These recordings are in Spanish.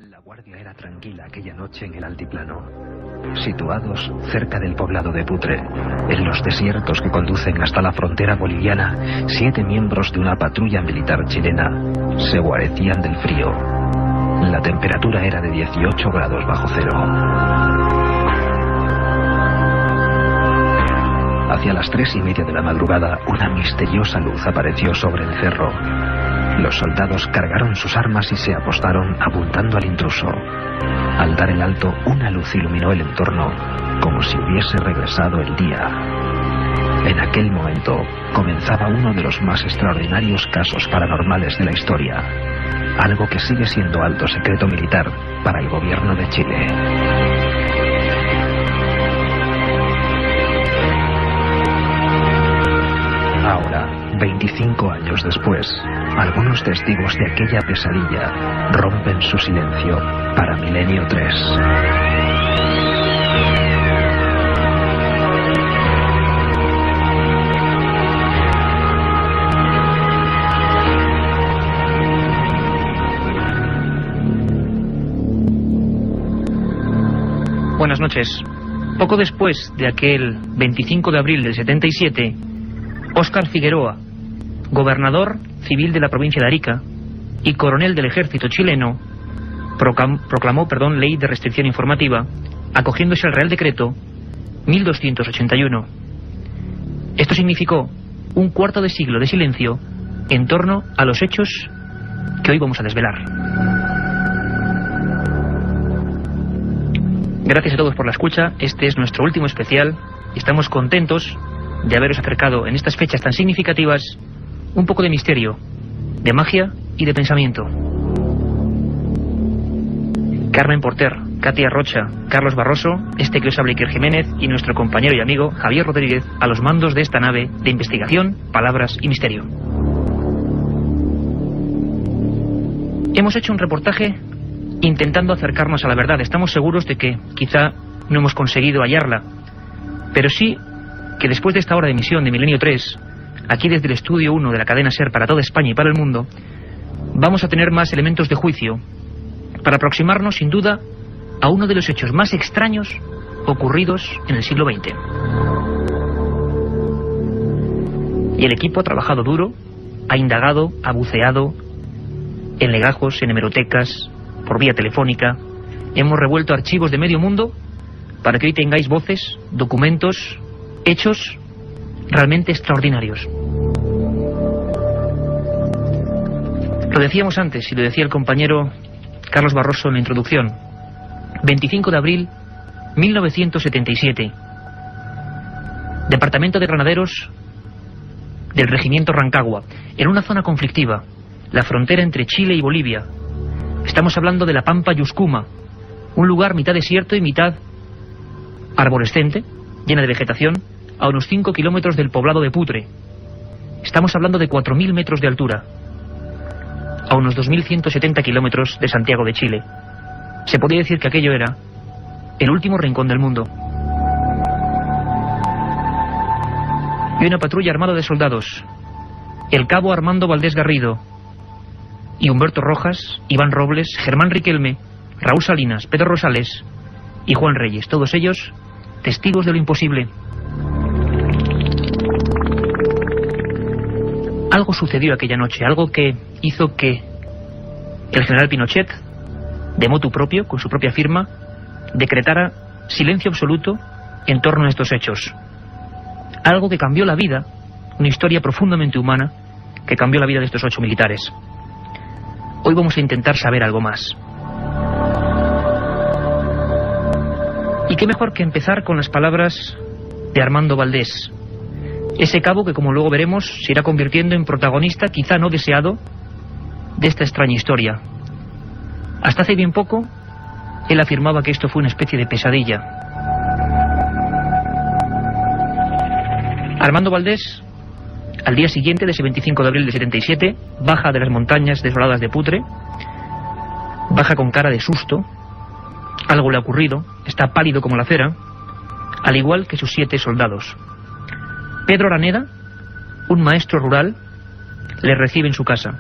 La guardia era tranquila aquella noche en el altiplano. Situados cerca del poblado de Putre, en los desiertos que conducen hasta la frontera boliviana, 7 miembros de una patrulla militar chilena se guarecían del frío. La temperatura era de 18 grados bajo cero. Hacia las 3:30 de la madrugada, una misteriosa luz apareció sobre el cerro. Los soldados cargaron sus armas y se apostaron apuntando al intruso. Al dar el alto, una luz iluminó el entorno, como si hubiese regresado el día. En aquel momento comenzaba uno de los más extraordinarios casos paranormales de la historia, algo que sigue siendo alto secreto militar para el gobierno de Chile. Ahora, 25 años después, algunos testigos de aquella pesadilla rompen su silencio para Milenio 3. Buenas noches. Poco después de aquel 25 de abril del 77, Óscar Figueroa, gobernador civil de la provincia de Arica y coronel del ejército chileno, proclamó ley de restricción informativa, acogiéndose al Real Decreto 1281. Esto significó un cuarto de siglo de silencio en torno a los hechos que hoy vamos a desvelar. Gracias a todos por la escucha. Este es nuestro último especial y estamos contentos de haberos acercado en estas fechas tan significativas un poco de misterio, de magia y de pensamiento. Carmen Porter, Katia Rocha, Carlos Barroso, este que os habla Iker Jiménez y nuestro compañero y amigo Javier Rodríguez a los mandos de esta nave de investigación, palabras y misterio. Hemos hecho un reportaje intentando acercarnos a la verdad. Estamos seguros de que quizá no hemos conseguido hallarla, pero sí que después de esta hora de emisión de Milenio 3, aquí desde el estudio 1 de la cadena SER para toda España y para el mundo, vamos a tener más elementos de juicio para aproximarnos sin duda a uno de los hechos más extraños ocurridos en el siglo XX. Y el equipo ha trabajado duro, ha indagado, ha buceado en legajos, en hemerotecas, por vía telefónica. Hemos revuelto archivos de medio mundo para que hoy tengáis voces, documentos, hechos realmente extraordinarios. Lo decíamos antes y lo decía el compañero Carlos Barroso en la introducción. 25 de abril 1977. Departamento de Granaderos del Regimiento Rancagua, en una zona conflictiva, la frontera entre Chile y Bolivia. Estamos hablando de la Pampa Yuscuma, un lugar mitad desierto y mitad arborescente, llena de vegetación, a unos 5 kilómetros del poblado de Putre. Estamos hablando de 4.000 metros de altura, a unos 2.170 kilómetros de Santiago de Chile. Se podría decir que aquello era el último rincón del mundo. Y una patrulla armada de soldados, el cabo Armando Valdés Garrido, y Humberto Rojas, Iván Robles, Germán Riquelme, Raúl Salinas, Pedro Rosales y Juan Reyes, todos ellos testigos de lo imposible. Algo sucedió aquella noche, algo que hizo que el general Pinochet, de motu propio, con su propia firma, decretara silencio absoluto en torno a estos hechos. Algo que cambió la vida, una historia profundamente humana, que cambió la vida de estos 8 militares. Hoy vamos a intentar saber algo más. Y qué mejor que empezar con las palabras de Armando Valdés, ese cabo que, como luego veremos, se irá convirtiendo en protagonista, quizá no deseado, de esta extraña historia. Hasta hace bien poco, él afirmaba que esto fue una especie de pesadilla. Armando Valdés, al día siguiente de ese 25 de abril de 77, baja de las montañas desoladas de Putre, baja con cara de susto. Algo le ha ocurrido, está pálido como la cera, al igual que sus 7 soldados. Pedro Araneda, un maestro rural, les recibe en su casa.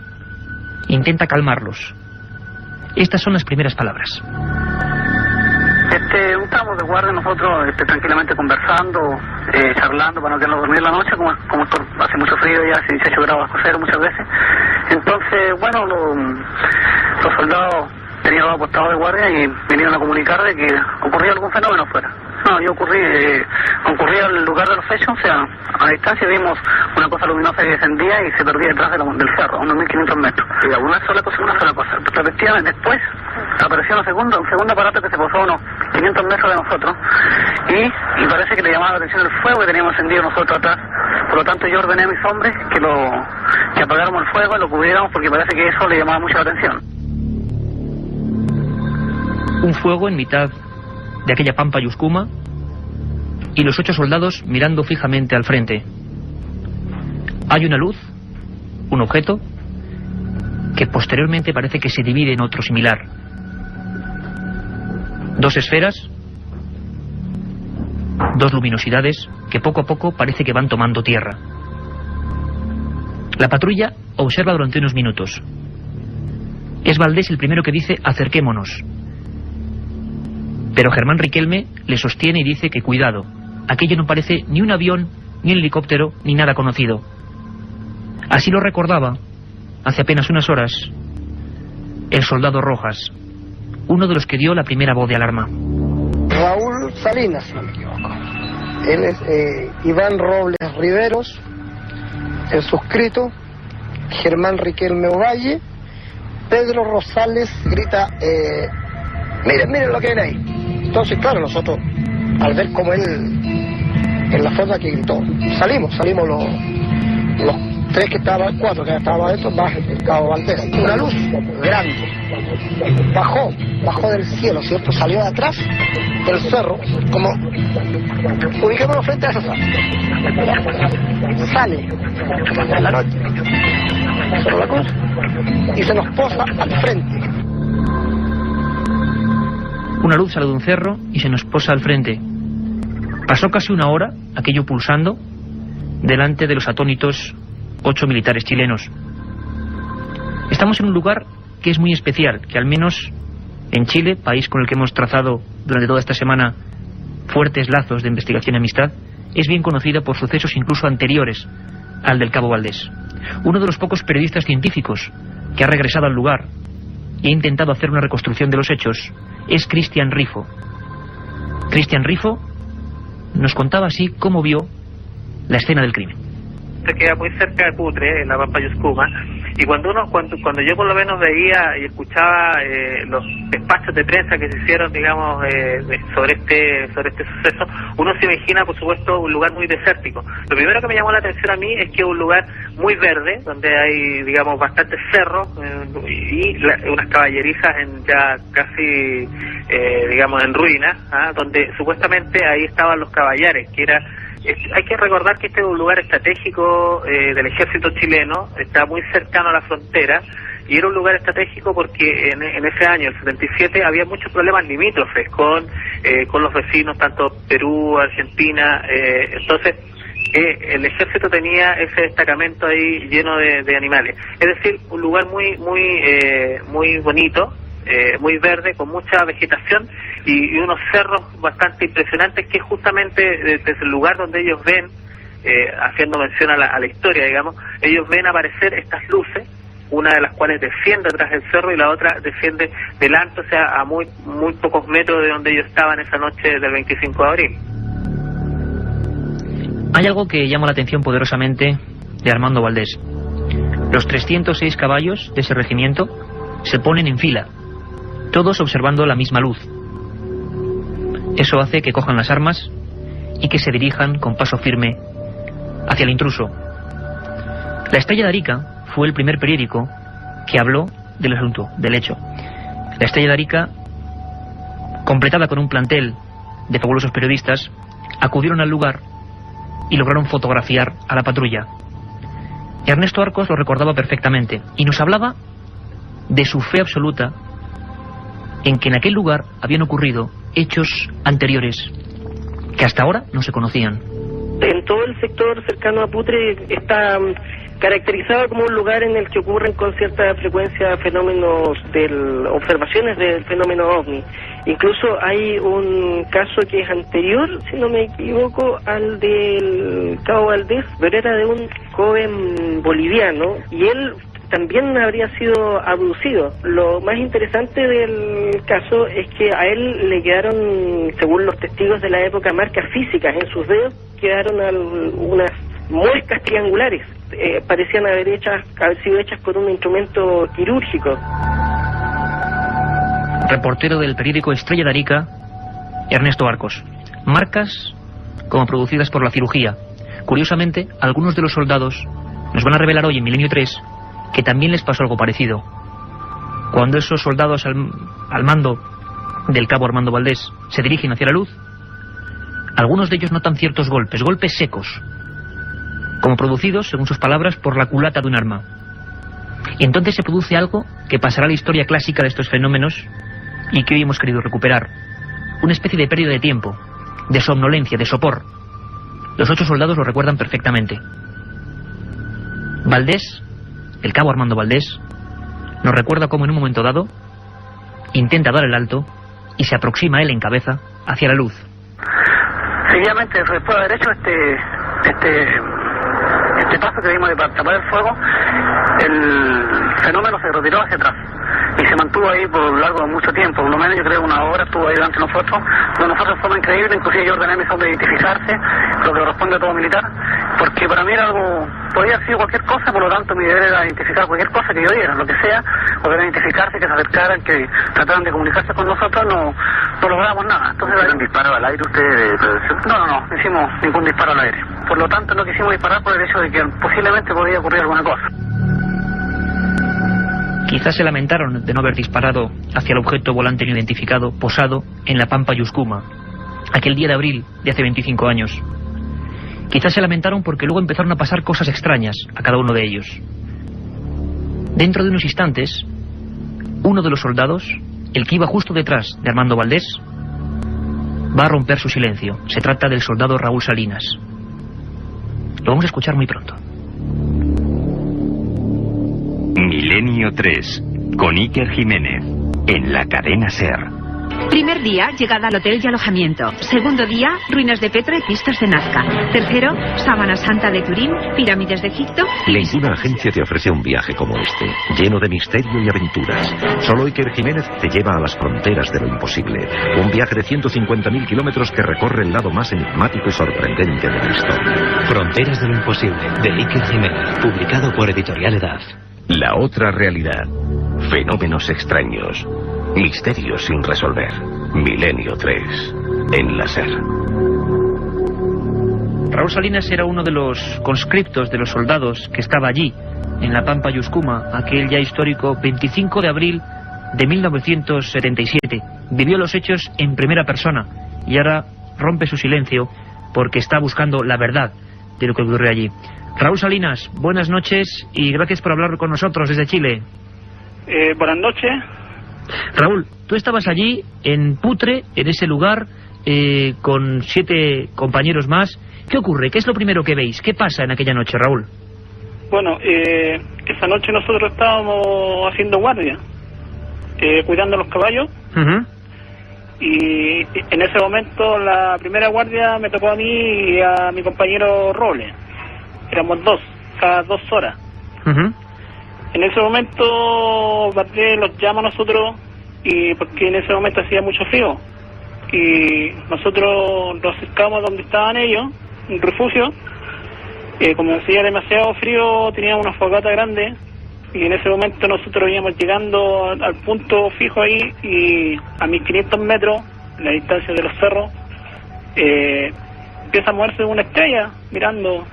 Intenta calmarlos. Estas son las primeras palabras. Estábamos de guardia nosotros tranquilamente conversando, charlando para no quedarnos dormir la noche, como hace mucho frío, ya hace 18 grados bajo cero muchas veces. Entonces, bueno, los soldados tenían los apostados de guardia y vinieron a comunicar de que ocurría algún fenómeno afuera. No, yo concurrí al lugar de los hechos, o sea, a la distancia vimos una cosa luminosa que descendía y se perdía detrás del cerro, a unos 1500 metros. Y una sola cosa. Efectivamente, después apareció un segundo aparato que se posó a unos 500 metros de nosotros y parece que le llamaba la atención el fuego que teníamos encendido nosotros atrás. Por lo tanto, yo ordené a mis hombres que apagáramos el fuego y lo cubriéramos porque parece que eso le llamaba mucho la atención. Un fuego en mitad de aquella pampa Yuscuma y los 8 soldados mirando fijamente al frente. Hay una luz, un objeto, que posteriormente parece que se divide en otro similar. 2 esferas, 2 luminosidades que poco a poco parece que van tomando tierra. La patrulla observa durante unos minutos. Es Valdés el primero que dice: acerquémonos. Pero Germán Riquelme le sostiene y dice que cuidado, aquello no parece ni un avión, ni un helicóptero, ni nada conocido. Así lo recordaba, hace apenas unas horas, el soldado Rojas, uno de los que dio la primera voz de alarma. Raúl Salinas, si no me equivoco. Él es Iván Robles Riveros, el suscrito, Germán Riquelme Ovalle, Pedro Rosales grita, miren lo que ven ahí. Entonces, claro, nosotros, al ver como él, en la forma que gritó, salimos los 3 que estaban, 4 que estaban adentro, más el cabo Valdés. Una luz grande, bajó del cielo, ¿cierto? Salió de atrás del cerro, como, ubiquémonos frente a esa sala. Sale en la noche, sobre la cruz, y se nos posa al frente. Una luz sale de un cerro y se nos posa al frente. Pasó casi una hora, aquello pulsando, delante de los atónitos 8 militares chilenos. Estamos en un lugar que es muy especial, que al menos en Chile, país con el que hemos trazado durante toda esta semana fuertes lazos de investigación y amistad, es bien conocida por sucesos incluso anteriores al del cabo Valdés. Uno de los pocos periodistas científicos que ha regresado al lugar y ha intentado hacer una reconstrucción de los hechos es Cristian Rifo. Cristian Rifo nos contaba así cómo vio la escena del crimen. Se queda muy cerca de Putre, en la pampa Yuscuma, y cuando yo por lo menos veía y escuchaba los despachos de prensa que se hicieron, digamos, sobre este suceso, uno se imagina, por supuesto, un lugar muy desértico. Lo primero que me llamó la atención a mí es que es un lugar muy verde, donde hay, digamos, bastantes cerros y unas caballerizas ya casi, digamos, en ruinas, donde supuestamente ahí estaban los caballares, que era... Hay que recordar que este es un lugar estratégico del ejército chileno, está muy cercano a la frontera, y era un lugar estratégico porque en ese año, el 77, había muchos problemas limítrofes con los vecinos, tanto Perú, Argentina, entonces el ejército tenía ese destacamento ahí lleno de animales. Es decir, un lugar muy bonito, muy verde, con mucha vegetación y unos cerros bastante impresionantes, que es justamente desde el lugar donde ellos ven, haciendo mención a la historia, digamos, ellos ven aparecer estas luces, una de las cuales desciende atrás del cerro y la otra desciende delante, o sea, a muy pocos metros de donde ellos estaban esa noche del 25 de abril. Hay algo que llama la atención poderosamente de Armando Valdés. Los 306 caballos de ese regimiento se ponen en fila, todos observando la misma luz. Eso hace que cojan las armas y que se dirijan con paso firme hacia el intruso. La Estrella de Arica fue el primer periódico que habló del asunto, del hecho. La Estrella de Arica, completada con un plantel de fabulosos periodistas, acudieron al lugar y lograron fotografiar a la patrulla. Ernesto Arcos lo recordaba perfectamente y nos hablaba de su fe absoluta en que en aquel lugar habían ocurrido hechos anteriores que hasta ahora no se conocían. En todo el sector cercano a Putre está caracterizado como un lugar en el que ocurren con cierta frecuencia fenómenos observaciones del fenómeno OVNI. Incluso hay un caso que es anterior, si no me equivoco, al del Cabo Valdés, pero era de un joven boliviano, y él también habría sido abducido. Lo más interesante del caso es que a él le quedaron, según los testigos de la época, marcas físicas en sus dedos, quedaron unas muescas triangulares, parecían haber sido hechas con un instrumento quirúrgico. Reportero del periódico Estrella de Arica, Ernesto Arcos. Marcas como producidas por la cirugía. Curiosamente, algunos de los soldados nos van a revelar hoy en Milenio 3 que también les pasó algo parecido. Cuando esos soldados al mando del cabo Armando Valdés se dirigen hacia la luz, algunos de ellos notan ciertos golpes secos, como producidos, según sus palabras, por la culata de un arma. Y entonces se produce algo que pasará a la historia clásica de estos fenómenos y que hoy hemos querido recuperar. Una especie de pérdida de tiempo, de somnolencia, de sopor. Los 8 soldados lo recuerdan perfectamente. Valdés, el cabo Armando Valdés, nos recuerda cómo en un momento dado intenta dar el alto y se aproxima él en cabeza hacia la luz. Seguidamente, después de haber hecho este paso que vimos de tapar el fuego, el fenómeno se retiró hacia atrás y se mantuvo ahí por largo mucho tiempo, por lo menos yo creo 1 hora estuvo ahí delante de nosotros de forma increíble. Inclusive yo ordené a mis hombres identificarse, lo que corresponde a todo militar, porque para mí era algo, podía haber sido cualquier cosa, por lo tanto mi deber era identificar cualquier cosa que yo diera, lo que sea, poder identificarse, que se acercaran, que trataran de comunicarse con nosotros, no logramos nada. Entonces, ¿Hicieron disparo al aire usted de prevención? No hicimos ningún disparo al aire, por lo tanto no quisimos disparar por el hecho de que posiblemente podía ocurrir alguna cosa. Quizás se lamentaron de no haber disparado hacia el objeto volante no identificado posado en la Pampa Yuscuma, aquel día de abril de hace 25 años. Quizás se lamentaron porque luego empezaron a pasar cosas extrañas a cada uno de ellos. Dentro de unos instantes, uno de los soldados, el que iba justo detrás de Armando Valdés, va a romper su silencio. Se trata del soldado Raúl Salinas. Lo vamos a escuchar muy pronto. Milenio 3, con Iker Jiménez, en la cadena SER. Primer día, llegada al hotel y alojamiento. Segundo día, ruinas de Petra y pistas de Nazca. Tercero, Sábana Santa de Turín, pirámides de Egipto. Ninguna agencia te ofrece un viaje como este, lleno de misterio y aventuras. Solo Iker Jiménez te lleva a las fronteras de lo imposible. Un viaje de 150.000 kilómetros que recorre el lado más enigmático y sorprendente de la historia. Fronteras de lo imposible, de Iker Jiménez, publicado por Editorial Edad. La otra realidad. Fenómenos extraños. Misterios sin resolver. Milenio 3. En la SER. Raúl Salinas era uno de los conscriptos de los soldados que estaba allí, en la Pampa Yuscuma, aquel ya histórico 25 de abril de 1977. Vivió los hechos en primera persona y ahora rompe su silencio porque está buscando la verdad de lo que ocurrió allí. Raúl Salinas, buenas noches y gracias por hablar con nosotros desde Chile. Buenas noches. Raúl, tú estabas allí en Putre, en ese lugar, con 7 compañeros más. ¿Qué ocurre? ¿Qué es lo primero que veis? ¿Qué pasa en aquella noche, Raúl? Bueno, esa noche nosotros estábamos haciendo guardia, cuidando los caballos. Y en ese momento la primera guardia me tocó a mí y a mi compañero Robles. Éramos 2, cada 2 horas. En ese momento Bardet los llama a nosotros, y porque en ese momento hacía mucho frío, y nosotros nos acercamos donde estaban ellos, un refugio. Como hacía demasiado frío, teníamos una fogata grande, y en ese momento nosotros íbamos llegando al punto fijo ahí, y a 1500 metros, en la distancia de los cerros, empieza a moverse una estrella mirando,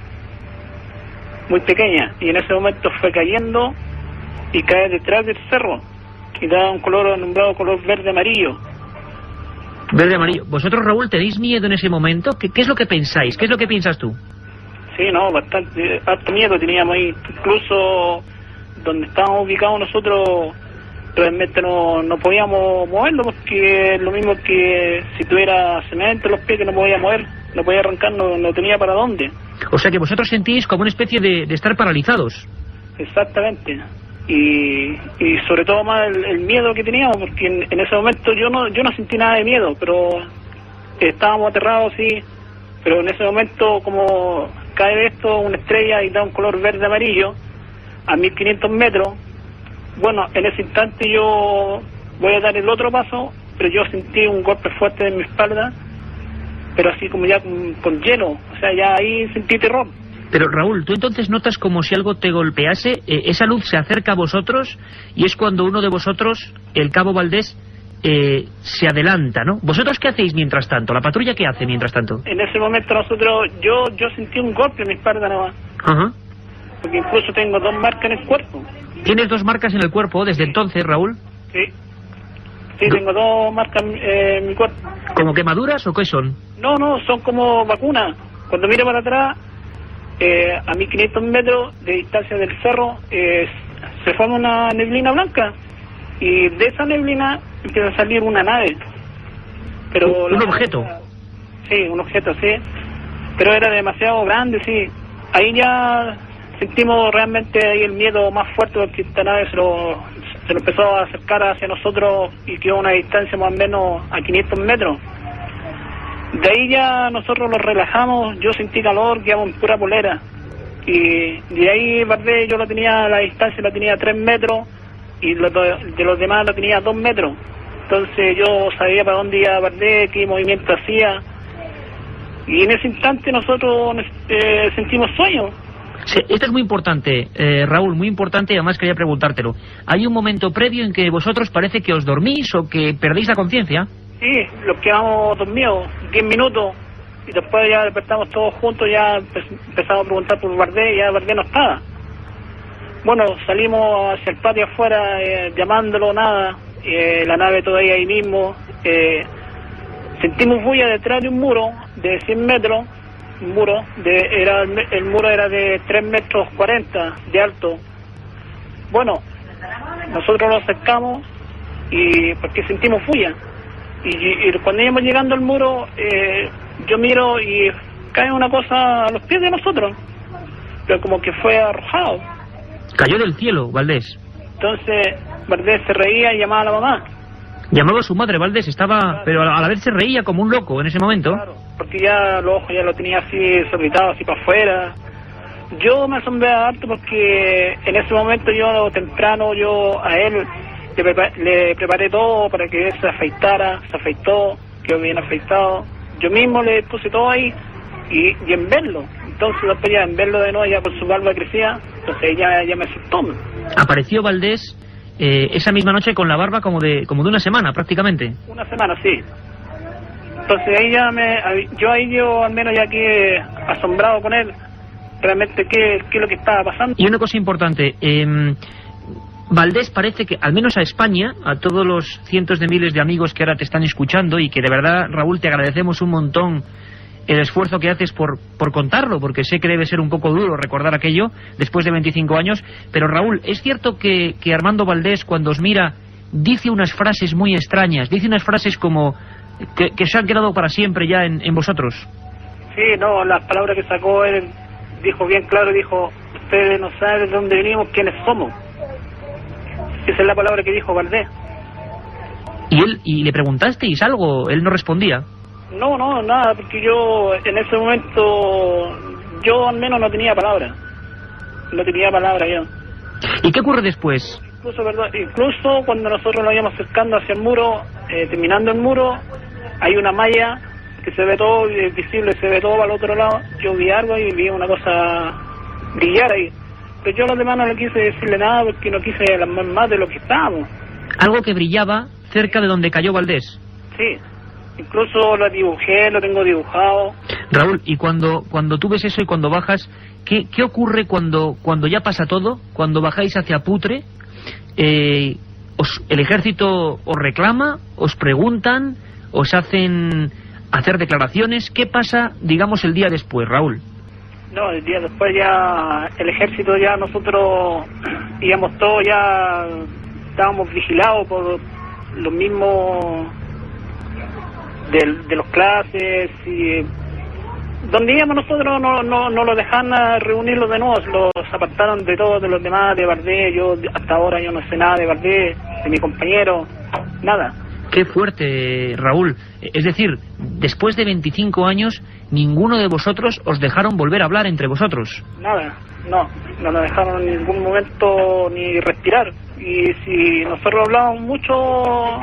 muy pequeña, y en ese momento fue cayendo y cae detrás del cerro y da un color nombrado color verde amarillo. Verde amarillo. ¿Vosotros, Raúl, tenéis miedo en ese momento? ¿Qué es lo que pensáis? ¿Qué es lo que piensas tú? Sí, no, bastante, harto miedo teníamos ahí. Incluso donde estábamos ubicados nosotros realmente no podíamos moverlo, porque es lo mismo que si tuviera cemento en los pies, que no podía mover, no podía arrancar, no tenía para dónde. O sea que vosotros sentís como una especie de estar paralizados. Exactamente. Y sobre todo más el miedo que teníamos, porque en ese momento yo no sentí nada de miedo, pero estábamos aterrados, sí. Pero en ese momento, como cae de esto una estrella y da un color verde amarillo a 1500 metros, bueno, en ese instante yo voy a dar el otro paso, pero yo sentí un golpe fuerte en mi espalda, pero así como ya con hielo, o sea, ya ahí sentí terror. Pero Raúl, tú entonces notas como si algo te golpease, esa luz se acerca a vosotros y es cuando uno de vosotros, el cabo Valdés, se adelanta, ¿no? ¿Vosotros qué hacéis mientras tanto? ¿La patrulla qué hace mientras tanto? En ese momento nosotros, yo sentí un golpe en mi espalda nada más. Ajá. Porque incluso tengo 2 marcas en el cuerpo. ¿Tienes 2 marcas en el cuerpo desde entonces, Raúl? Sí. Sí, tengo 2 marcas en mi cuerpo. ¿Como quemaduras o qué son? No, son como vacunas. Cuando miro para atrás, a 1500 metros de distancia del cerro, se forma una neblina blanca. Y de esa neblina empieza a salir una nave. Pero ¿Un objeto? Sí, un objeto, sí. Pero era demasiado grande, sí. Ahí ya sentimos realmente ahí el miedo más fuerte, porque esta nave se lo empezó a acercar hacia nosotros y quedó a una distancia más o menos a 500 metros. De ahí ya nosotros nos relajamos, yo sentí calor, quedamos en pura polera. Y de ahí Valdés, yo lo tenía, la distancia la tenía a 3 metros y de los demás lo tenía a 2 metros. Entonces yo sabía para dónde iba Valdés, qué movimiento hacía. Y en ese instante nosotros sentimos sueño. Sí, esto es muy importante, Raúl, muy importante, y además quería preguntártelo. ¿Hay un momento previo en que vosotros parece que os dormís o que perdéis la conciencia? Sí, los quedamos dormidos 10 minutos y después ya despertamos todos juntos, ya empezamos a preguntar por Valdés y ya Valdés no estaba. Bueno, salimos hacia el patio afuera llamándolo, nada, la nave todavía ahí mismo. Sentimos bulla detrás de un muro de 100 metros. El muro era de 3 metros 40 de alto. Bueno, nosotros nos acercamos y porque sentimos bulla. Y cuando íbamos llegando al muro, yo miro y cae una cosa a los pies de nosotros, pero como que fue arrojado. Cayó del cielo, Valdés. Entonces Valdés se reía y llamaba a la mamá. Llamaba a su madre, Valdés, estaba, pero a la vez se reía como un loco en ese momento. Claro, porque ya los ojos ya lo tenía así desorbitados, así para afuera. Yo me asombré harto porque en ese momento yo temprano, a él le preparé todo para que él se afeitara, se afeitó, quedó bien afeitado. Yo mismo le puse todo ahí y en verlo. Entonces después ya en verlo de nuevo, ya por su barba crecía, entonces ya me asustó. Apareció Valdés esa misma noche con la barba como de una semana prácticamente. Una semana, sí. Entonces ahí yo al menos ya quedé asombrado con él, realmente qué es lo que estaba pasando. Y una cosa importante, Valdés parece que, al menos a España, a todos los cientos de miles de amigos que ahora te están escuchando, y que de verdad, Raúl, te agradecemos un montón el esfuerzo que haces por contarlo, porque sé que debe ser un poco duro recordar aquello después de 25 años, pero Raúl, ¿es cierto que Armando Valdés, cuando os mira, dice unas frases muy extrañas, dice unas frases como que se han quedado para siempre ya en vosotros? Sí, no, las palabras que sacó él, dijo bien claro, dijo, ustedes no saben de dónde venimos, quiénes somos. Esa es la palabra que dijo Valdés. ¿Y le preguntasteis algo? Él no respondía. No, nada, porque yo en ese momento, yo al menos no tenía palabra. No tenía palabra yo. ¿Y qué ocurre después? Incluso cuando nosotros nos íbamos acercando hacia el muro, terminando el muro, hay una malla que se ve todo, es visible, se ve todo para el otro lado. Yo vi algo y vi una cosa brillar ahí. Pero yo a los demás no le quise decirle nada porque no quise alarmar más de lo que estábamos. Algo que brillaba cerca de donde cayó Valdés. Sí. Incluso lo dibujé, lo tengo dibujado. Raúl, y cuando tú ves eso y cuando bajas, ¿qué ocurre cuando ya pasa todo? Cuando bajáis hacia Putre, el ejército os reclama, os preguntan, os hacen hacer declaraciones. ¿Qué pasa, digamos, el día después, Raúl? No, el día después ya el ejército, ya nosotros íbamos todos, ya estábamos vigilados por los mismos de los clases, y donde íbamos nosotros no lo dejan reunirlos de nuevo, los apartaron de todos, de los demás, de Valdés. Yo hasta ahora yo no sé nada de Valdés, de mi compañero, nada. Qué fuerte, Raúl. Es decir, después de 25 años, ninguno de vosotros os dejaron volver a hablar entre vosotros. Nada, no nos dejaron en ningún momento ni respirar. Y si nosotros hablábamos mucho,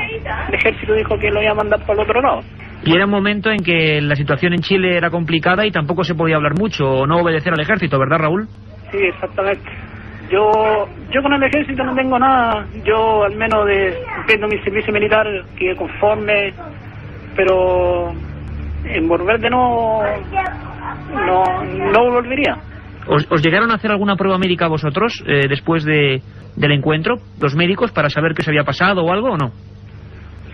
el ejército dijo que lo iba a mandar para el otro lado. Y era un momento en que la situación en Chile era complicada y tampoco se podía hablar mucho o no obedecer al ejército, ¿verdad, Raúl? Sí, exactamente. Yo con el ejército no tengo nada. Yo al menos viendo mi servicio militar quedé conforme, pero en volver de nuevo no volvería. ¿Os llegaron a hacer alguna prueba médica vosotros después del encuentro, los médicos, para saber qué os había pasado o algo o no?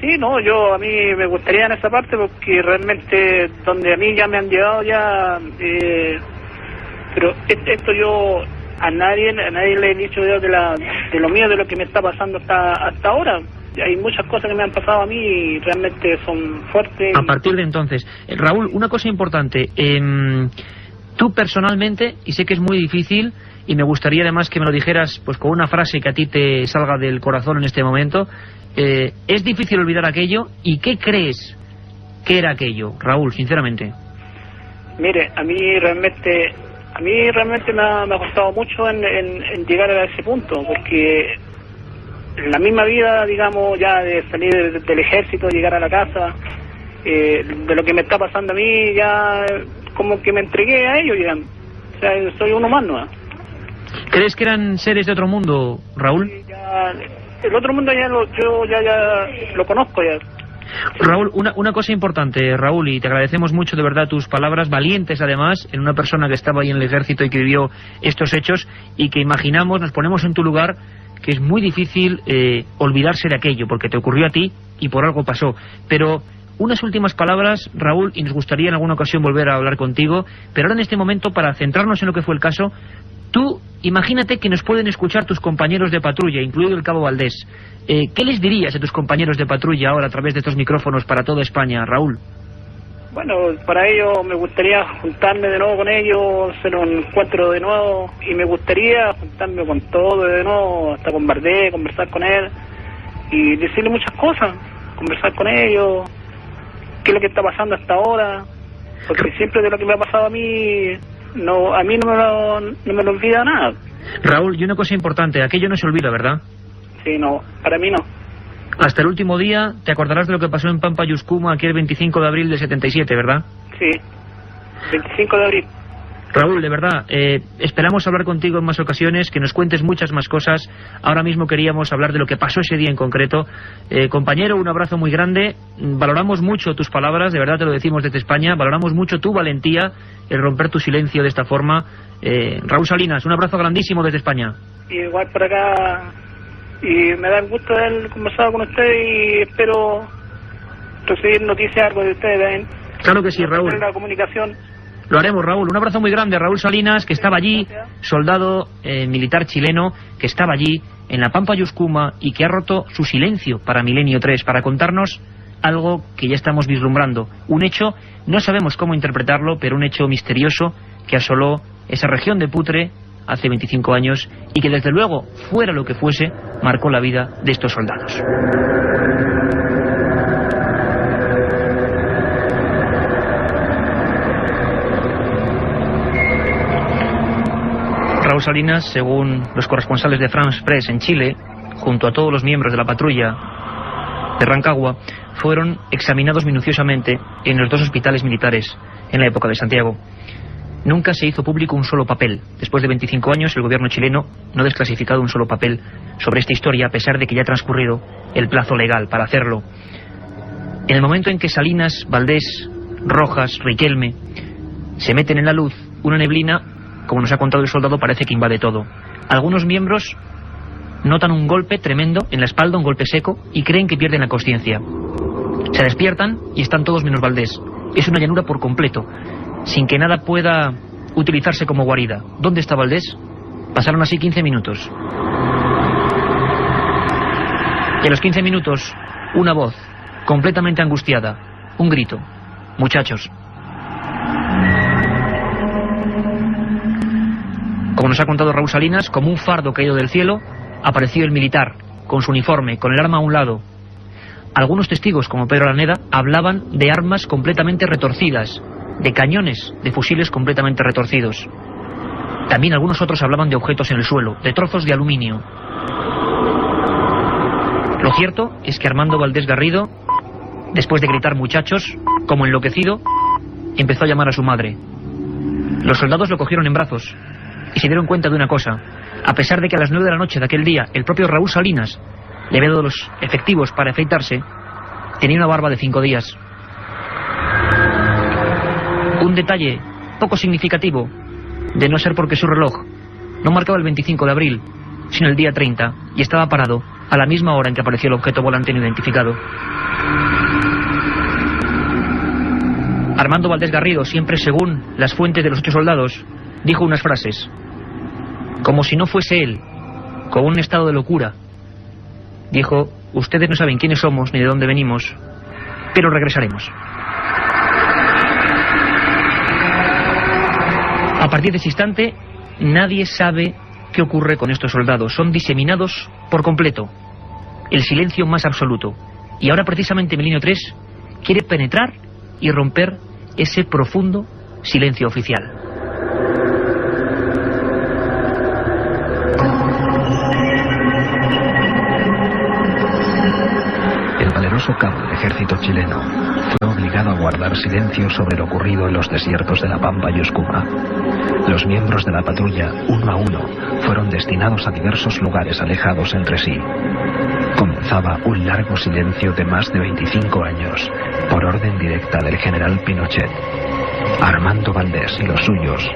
Sí, no, a mí me gustaría en esa parte porque realmente donde a mí ya me han llevado ya, pero esto yo a nadie le he dicho de lo mío, de lo que me está pasando hasta ahora. Hay muchas cosas que me han pasado a mí y realmente son fuertes. A partir de entonces, Raúl, una cosa importante, tú personalmente, y sé que es muy difícil, y me gustaría además que me lo dijeras pues con una frase que a ti te salga del corazón en este momento, ¿es difícil olvidar aquello? ¿Y qué crees que era aquello, Raúl, sinceramente? Mire, a mí realmente me ha costado mucho en llegar a ese punto, porque en la misma vida, digamos, ya de salir del ejército, llegar a la casa, de lo que me está pasando a mí, ya como que me entregué a ellos, digamos. O sea, soy uno más, ¿no? ¿Crees que eran seres de otro mundo, Raúl? Sí, el otro mundo yo ya lo conozco ya. Raúl, una cosa importante, Raúl, y te agradecemos mucho de verdad tus palabras valientes, además, en una persona que estaba ahí en el ejército y que vivió estos hechos y que imaginamos, nos ponemos en tu lugar, que es muy difícil olvidarse de aquello, porque te ocurrió a ti y por algo pasó. Pero unas últimas palabras, Raúl, y nos gustaría en alguna ocasión volver a hablar contigo, pero ahora en este momento, para centrarnos en lo que fue el caso, tú imagínate que nos pueden escuchar tus compañeros de patrulla, incluido el cabo Valdés. ¿Qué les dirías a tus compañeros de patrulla ahora a través de estos micrófonos para toda España, Raúl? Bueno, para ello me gustaría juntarme de nuevo con ellos, hacer un encuentro de nuevo, y me gustaría juntarme con todo de nuevo, hasta con Valdés, conversar con él y decirle muchas cosas, conversar con ellos, qué es lo que está pasando hasta ahora, porque siempre de lo que me ha pasado a mí no me lo olvida nada. Raúl, y una cosa importante, aquello no se olvida, ¿verdad? Sí, no, para mí no. Hasta el último día te acordarás de lo que pasó en Pampa Yuscuma aquel 25 de abril del 77, ¿verdad? Sí, 25 de abril. Raúl, de verdad, esperamos hablar contigo en más ocasiones, que nos cuentes muchas más cosas. Ahora mismo queríamos hablar de lo que pasó ese día en concreto. Compañero, un abrazo muy grande. Valoramos mucho tus palabras, de verdad te lo decimos desde España. Valoramos mucho tu valentía, el romper tu silencio de esta forma. Raúl Salinas, un abrazo grandísimo desde España. Igual por acá, y me da el gusto de haber conversado con usted y espero recibir noticias, algo de ustedes también. Claro que sí, Raúl. La comunicación. Lo haremos, Raúl. Un abrazo muy grande a Raúl Salinas, que estaba allí, soldado militar chileno, que estaba allí en la Pampa Yuscuma y que ha roto su silencio para Milenio 3, para contarnos algo que ya estamos vislumbrando. Un hecho, no sabemos cómo interpretarlo, pero un hecho misterioso que asoló esa región de Putre hace 25 años y que desde luego, fuera lo que fuese, marcó la vida de estos soldados. Raúl Salinas, según los corresponsales de France Press en Chile, junto a todos los miembros de la patrulla de Rancagua, fueron examinados minuciosamente en los dos hospitales militares en la época de Santiago. Nunca se hizo público un solo papel. Después de 25 años, el gobierno chileno no ha desclasificado un solo papel sobre esta historia, a pesar de que ya ha transcurrido el plazo legal para hacerlo. En el momento en que Salinas, Valdés, Rojas, Riquelme se meten en la luz, una neblina, como nos ha contado el soldado, parece que invade todo. Algunos miembros notan un golpe tremendo en la espalda, un golpe seco, y creen que pierden la consciencia. Se despiertan y están todos menos Valdés. Es una llanura por completo, sin que nada pueda utilizarse como guarida. ¿Dónde está Valdés? Pasaron así 15 minutos. Y a los 15 minutos, una voz, completamente angustiada, un grito: muchachos. Como nos ha contado Raúl Salinas, como un fardo caído del cielo, apareció el militar, con su uniforme, con el arma a un lado. Algunos testigos, como Pedro Araneda, hablaban de armas completamente retorcidas, de cañones, de fusiles completamente retorcidos. También algunos otros hablaban de objetos en el suelo, de trozos de aluminio. Lo cierto es que Armando Valdés Garrido, después de gritar muchachos, como enloquecido, empezó a llamar a su madre. Los soldados lo cogieron en brazos y se dieron cuenta de una cosa. A pesar de que a las 9 de la noche de aquel día el propio Raúl Salinas le había dado los efectivos para afeitarse, tenía una barba de 5 días. Un detalle poco significativo, de no ser porque su reloj no marcaba el 25 de abril, sino el día 30, y estaba parado a la misma hora en que apareció el objeto volante no identificado. Armando Valdés Garrido, siempre según las fuentes de los 8 soldados, dijo unas frases, como si no fuese él, con un estado de locura. Dijo: ustedes no saben quiénes somos ni de dónde venimos, pero regresaremos. A partir de ese instante, nadie sabe qué ocurre con estos soldados. Son diseminados por completo. El silencio más absoluto. Y ahora precisamente Milenio 3 quiere penetrar y romper ese profundo silencio oficial. El valeroso cabo del ejército chileno fue obligado a guardar silencio sobre lo ocurrido en los desiertos de la Pampa y Uscuma. Los miembros de la patrulla, uno a uno, fueron destinados a diversos lugares alejados entre sí. Comenzaba un largo silencio de más de 25 años, por orden directa del general Pinochet. Armando Valdés y los suyos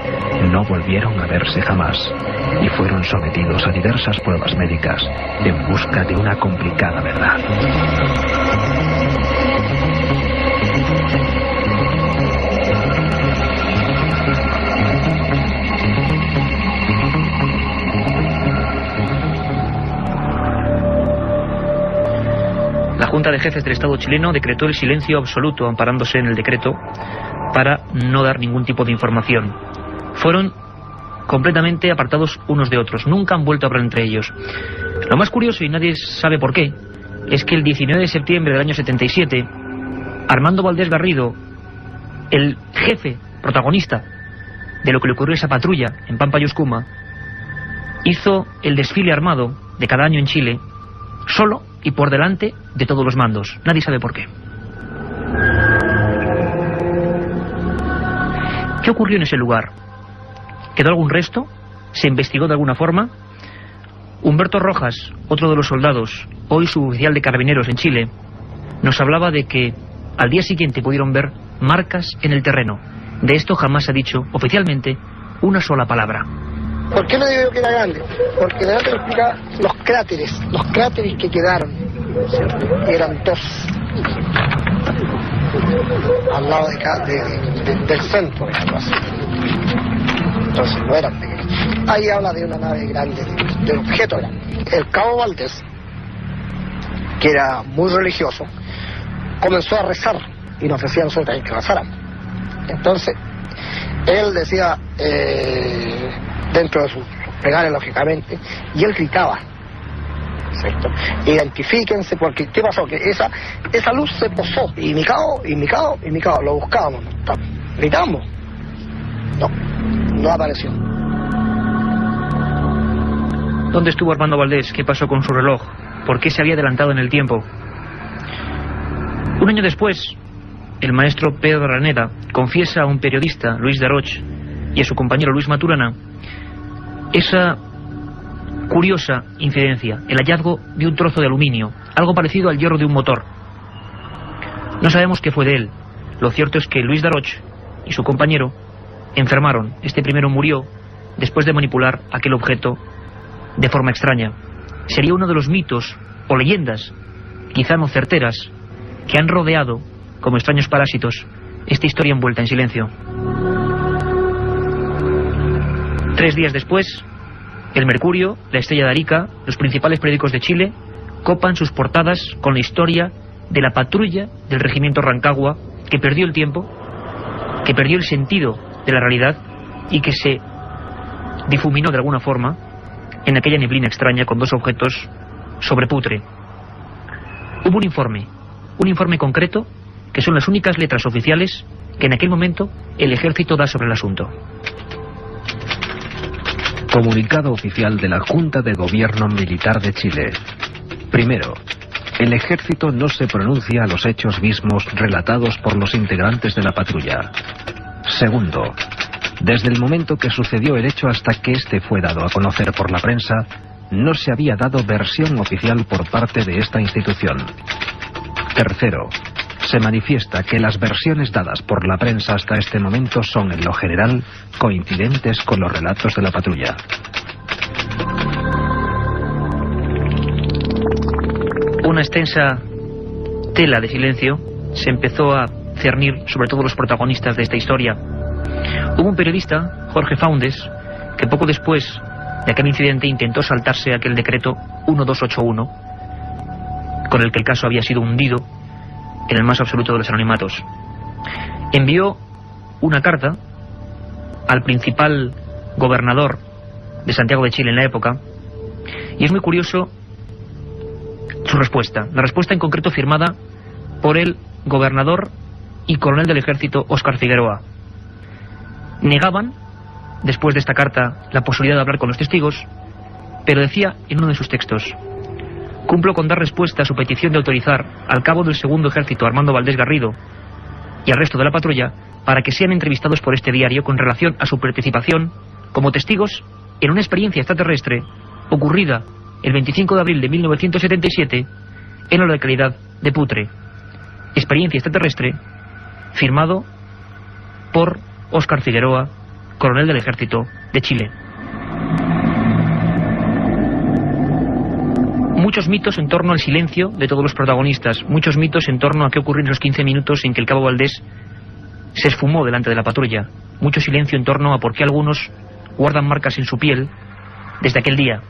no volvieron a verse jamás y fueron sometidos a diversas pruebas médicas en busca de una complicada verdad. La Junta de Jefes del Estado chileno decretó el silencio absoluto, amparándose en el decreto, para no dar ningún tipo de información. Fueron completamente apartados unos de otros, nunca han vuelto a hablar entre ellos. Lo más curioso, y nadie sabe por qué, es que el 19 de septiembre del año 77, Armando Valdés Garrido, el jefe protagonista de lo que le ocurrió a esa patrulla en Pampa y Uscuma, hizo el desfile armado de cada año en Chile, solo y por delante de todos los mandos. Nadie sabe por qué. ¿Qué ocurrió en ese lugar? ¿Quedó algún resto? ¿Se investigó de alguna forma? Humberto Rojas, otro de los soldados, hoy suboficial de Carabineros en Chile, nos hablaba de que al día siguiente pudieron ver marcas en el terreno. De esto jamás se ha dicho oficialmente una sola palabra. ¿Por qué no digo que era grande? Porque delante explica los cráteres que quedaron, ¿cierto? Eran 2 al lado del centro, digamos. Entonces no eran pequeños. Ahí habla de una nave grande, de un objeto grande. El cabo Valdés, que era muy religioso, comenzó a rezar y nos decía a nosotros también que rezáramos. Entonces él decía, dentro de sus plegarias lógicamente, y él gritaba, ¿cierto? Identifíquense, porque ¿qué pasó? Que esa luz se posó, y mi cabo, lo buscábamos, gritamos, no apareció. ¿Dónde estuvo Armando Valdés? ¿Qué pasó con su reloj? ¿Por qué se había adelantado en el tiempo? Un año después, el maestro Pedro Araneda confiesa a un periodista, Luis Daroch, y a su compañero Luis Maturana, esa curiosa incidencia, el hallazgo de un trozo de aluminio, algo parecido al hierro de un motor. No sabemos qué fue de él. Lo cierto es que Luis Daroch y su compañero enfermaron. Este primero murió después de manipular aquel objeto de forma extraña. Sería uno de los mitos o leyendas, quizá no certeras, que han rodeado, como extraños parásitos, esta historia envuelta en silencio. 3 días después, el Mercurio, la Estrella de Arica, los principales periódicos de Chile copan sus portadas con la historia de la patrulla del regimiento Rancagua, que perdió el tiempo, que perdió el sentido de la realidad y que se difuminó de alguna forma en aquella neblina extraña con dos objetos sobre Putre. Hubo un informe concreto, que son las únicas letras oficiales que en aquel momento el ejército da sobre el asunto. Comunicado oficial de la Junta de Gobierno Militar de Chile. Primero, el ejército no se pronuncia a los hechos mismos relatados por los integrantes de la patrulla. Segundo, desde el momento que sucedió el hecho hasta que este fue dado a conocer por la prensa, no se había dado versión oficial por parte de esta institución. Tercero, se manifiesta que las versiones dadas por la prensa hasta este momento son, en lo general, coincidentes con los relatos de la patrulla. Una extensa tela de silencio se empezó a cernir sobre todos los protagonistas de esta historia. Hubo un periodista, Jorge Faundes, que poco después de aquel incidente intentó saltarse aquel decreto 1281, con el que el caso había sido hundido en el más absoluto de los anonimatos. Envió una carta al principal gobernador de Santiago de Chile en la época, y es muy curioso su respuesta. La respuesta en concreto firmada por el gobernador y coronel del ejército Óscar Figueroa. Negaban, después de esta carta, la posibilidad de hablar con los testigos, pero decía en uno de sus textos: cumplo con dar respuesta a su petición de autorizar al cabo del segundo ejército Armando Valdés Garrido y al resto de la patrulla para que sean entrevistados por este diario con relación a su participación como testigos en una experiencia extraterrestre ocurrida el 25 de abril de 1977 en la localidad de Putre. Experiencia extraterrestre firmado por Óscar Figueroa, coronel del ejército de Chile. Muchos mitos en torno al silencio de todos los protagonistas, muchos mitos en torno a qué ocurrió en esos 15 minutos en que el cabo Valdés se esfumó delante de la patrulla, mucho silencio en torno a por qué algunos guardan marcas en su piel desde aquel día,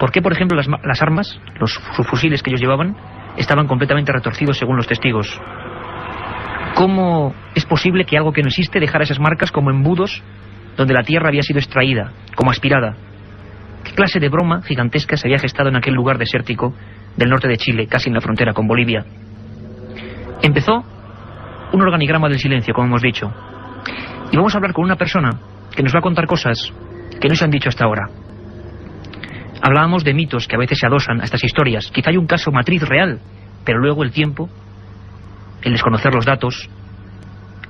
por qué, por ejemplo, las armas, los fusiles que ellos llevaban, estaban completamente retorcidos según los testigos. ¿Cómo es posible que algo que no existe dejara esas marcas como embudos donde la tierra había sido extraída, como aspirada? ¿Qué clase de broma gigantesca se había gestado en aquel lugar desértico del norte de Chile, casi en la frontera con Bolivia? Empezó un organigrama del silencio, como hemos dicho. Y vamos a hablar con una persona que nos va a contar cosas que no se han dicho hasta ahora. Hablábamos de mitos que a veces se adosan a estas historias. Quizá hay un caso matriz real, pero luego el tiempo, el desconocer los datos,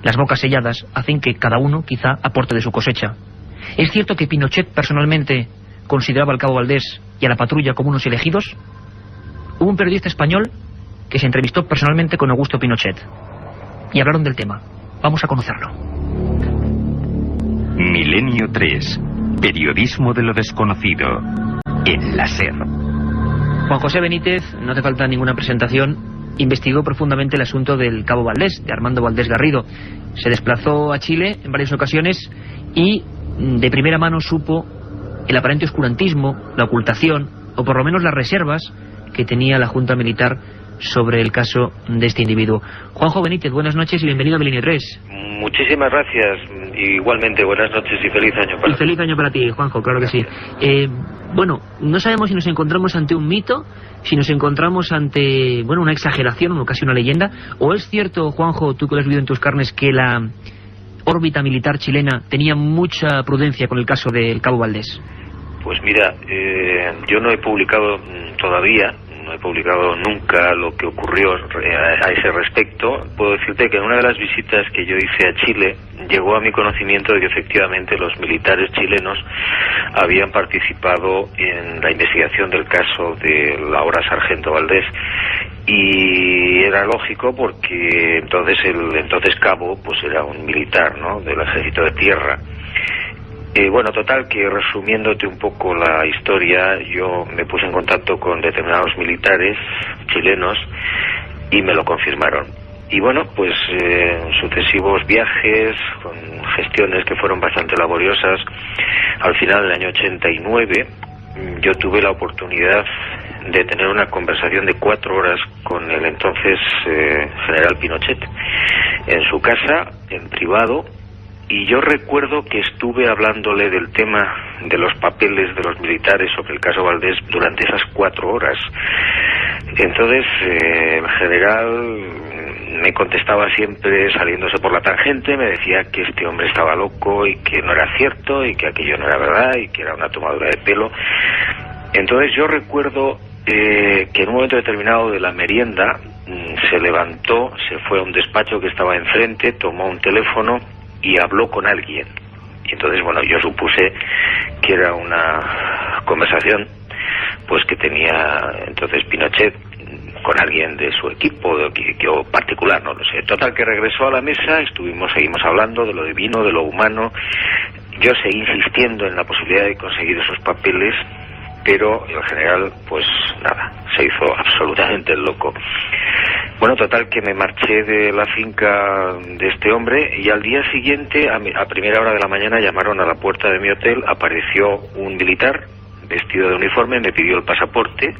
las bocas selladas, hacen que cada uno quizá aporte de su cosecha. ¿Es cierto que Pinochet personalmente consideraba al cabo Valdés y a la patrulla como unos elegidos? Hubo un periodista español que se entrevistó personalmente con Augusto Pinochet y hablaron del tema. Vamos a conocerlo. Milenio 3. Periodismo de lo desconocido. En la SER. Juan José Benítez, no hace falta ninguna presentación, investigó profundamente el asunto del cabo Valdés, de Armando Valdés Garrido. Se desplazó a Chile en varias ocasiones y de primera mano supo el aparente oscurantismo, la ocultación, o por lo menos las reservas que tenía la Junta Militar sobre el caso de este individuo. Juanjo Benítez, buenas noches y bienvenido a Milenio 3. Muchísimas gracias. Igualmente, buenas noches y feliz año para ti. Y feliz año para ti, Juanjo, claro gracias. Que sí. Bueno, no sabemos si nos encontramos ante un mito, si nos encontramos ante, bueno, una exageración o casi una leyenda, o es cierto, Juanjo, tú que lo has vivido en tus carnes, que la órbita militar chilena tenía mucha prudencia con el caso del cabo Valdés. Pues mira, yo no he publicado todavía, no he publicado nunca lo que ocurrió a ese respecto. Puedo decirte que en una de las visitas que yo hice a Chile llegó a mi conocimiento de que efectivamente los militares chilenos habían participado en la investigación del caso del ahora sargento Valdés, y era lógico porque entonces el entonces cabo pues era un militar, ¿no?, del ejército de tierra. Bueno, total, que resumiéndote un poco la historia, yo me puse en contacto con determinados militares chilenos y me lo confirmaron. Y bueno, pues en sucesivos viajes, con gestiones que fueron bastante laboriosas, al final del año 89, yo tuve la oportunidad de tener una conversación de 4 horas con el entonces general Pinochet, en su casa, en privado, y yo recuerdo que estuve hablándole del tema de los papeles de los militares sobre el caso Valdés durante esas 4 horas. Entonces, el general me contestaba siempre saliéndose por la tangente, me decía que este hombre estaba loco y que no era cierto y que aquello no era verdad y que era una tomadura de pelo. Entonces yo recuerdo que en un momento determinado de la merienda se levantó, se fue a un despacho que estaba enfrente, tomó un teléfono y habló con alguien. Y entonces, bueno, yo supuse que era una conversación pues que tenía entonces Pinochet con alguien de su equipo o particular, no lo sé. Total, que regresó a la mesa, seguimos hablando de lo divino, de lo humano. Yo seguí insistiendo en la posibilidad de conseguir esos papeles, pero el general, pues nada, se hizo absolutamente el loco. Bueno, total, que me marché de la finca de este hombre y al día siguiente, a primera hora de la mañana, llamaron a la puerta de mi hotel, apareció un militar vestido de uniforme, me pidió el pasaporte,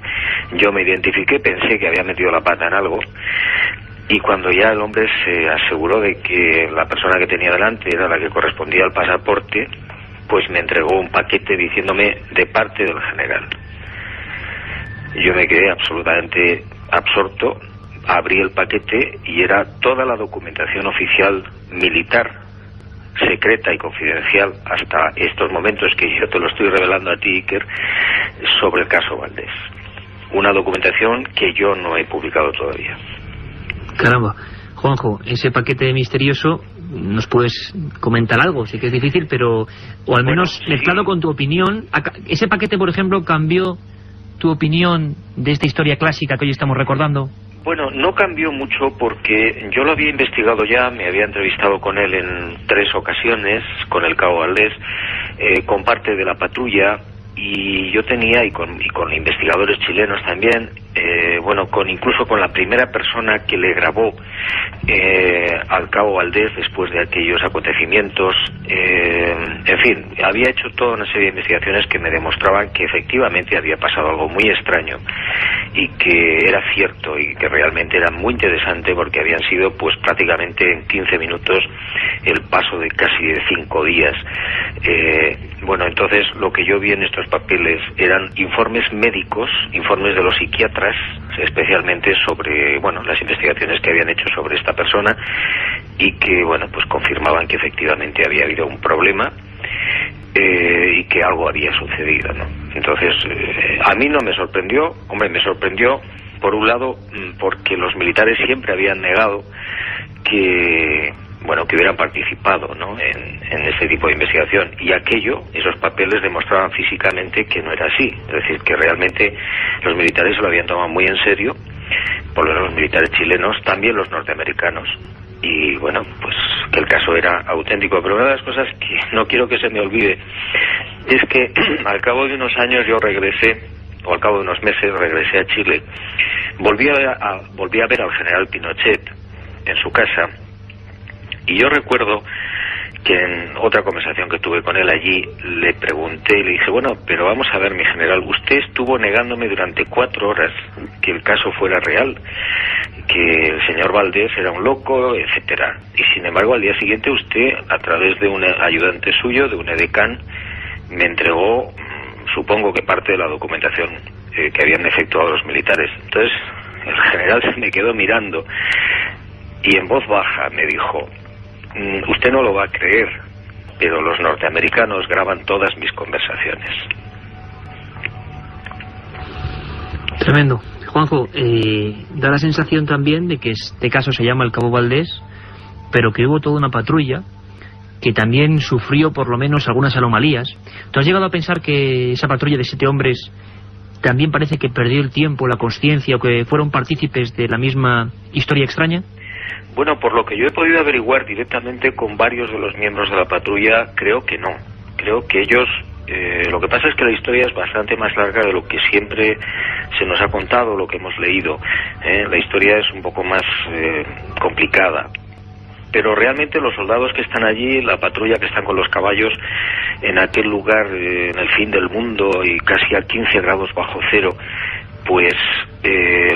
yo me identifiqué, pensé que había metido la pata en algo, y cuando ya el hombre se aseguró de que la persona que tenía delante era la que correspondía al pasaporte, pues me entregó un paquete diciéndome de parte del general. Yo me quedé absolutamente absorto, abrí el paquete y era toda la documentación oficial militar, secreta y confidencial hasta estos momentos que yo te lo estoy revelando a ti, Iker, sobre el caso Valdés. Una documentación que yo no he publicado todavía. Caramba. Juanjo, ese paquete misterioso, ¿nos puedes comentar algo? Sé que es difícil, pero o al menos mezclado con tu opinión. ¿Ese paquete, por ejemplo, cambió tu opinión de esta historia clásica que hoy estamos recordando? Bueno, no cambió mucho porque yo lo había investigado ya, me había entrevistado con él en 3 ocasiones, con el cabo Valdés, con parte de la patrulla, y yo tenía, y con investigadores chilenos también, incluso con la primera persona que le grabó al cabo Valdés después de aquellos acontecimientos, en fin, había hecho toda una serie de investigaciones que me demostraban que efectivamente había pasado algo muy extraño y que era cierto y que realmente era muy interesante porque habían sido pues prácticamente en 15 minutos el paso de casi de 5 días. Entonces lo que yo vi en estos papeles eran informes médicos, informes de los psiquiatras, especialmente sobre las investigaciones que habían hecho sobre esta persona y que pues confirmaban que efectivamente había habido un problema y que algo había sucedido, ¿no? Entonces a mí no me sorprendió, me sorprendió por un lado porque los militares siempre habían negado que hubieran participado, ¿no?, en este tipo de investigación, y esos papeles demostraban físicamente que no era así, es decir, que realmente los militares se lo habían tomado muy en serio, por lo menos los militares chilenos, también los norteamericanos, y que el caso era auténtico. Pero una de las cosas que no quiero que se me olvide es que al cabo de unos años yo regresé, o al cabo de unos meses regresé a Chile, volví a ver al general Pinochet en su casa. Y yo recuerdo que en otra conversación que tuve con él allí, le pregunté y le dije, pero vamos a ver, mi general, usted estuvo negándome durante 4 horas que el caso fuera real, que el señor Valdés era un loco, etcétera. Y sin embargo, al día siguiente usted, a través de un ayudante suyo, de un edecán, me entregó, supongo que parte de la documentación que habían efectuado los militares. Entonces, el general se me quedó mirando y en voz baja me dijo: usted no lo va a creer, pero los norteamericanos graban todas mis conversaciones. Tremendo. Juanjo, da la sensación también de que este caso se llama el cabo Valdés, pero que hubo toda una patrulla que también sufrió por lo menos algunas anomalías. ¿Tú has llegado a pensar que esa patrulla de 7 hombres también parece que perdió el tiempo, la consciencia, o que fueron partícipes de la misma historia extraña? Por lo que yo he podido averiguar directamente con varios de los miembros de la patrulla, creo que no. Creo que ellos... lo que pasa es que la historia es bastante más larga de lo que siempre se nos ha contado, lo que hemos leído. La historia es un poco más complicada. Pero realmente los soldados que están allí, la patrulla que están con los caballos en aquel lugar, en el fin del mundo y casi a 15 grados bajo cero, pues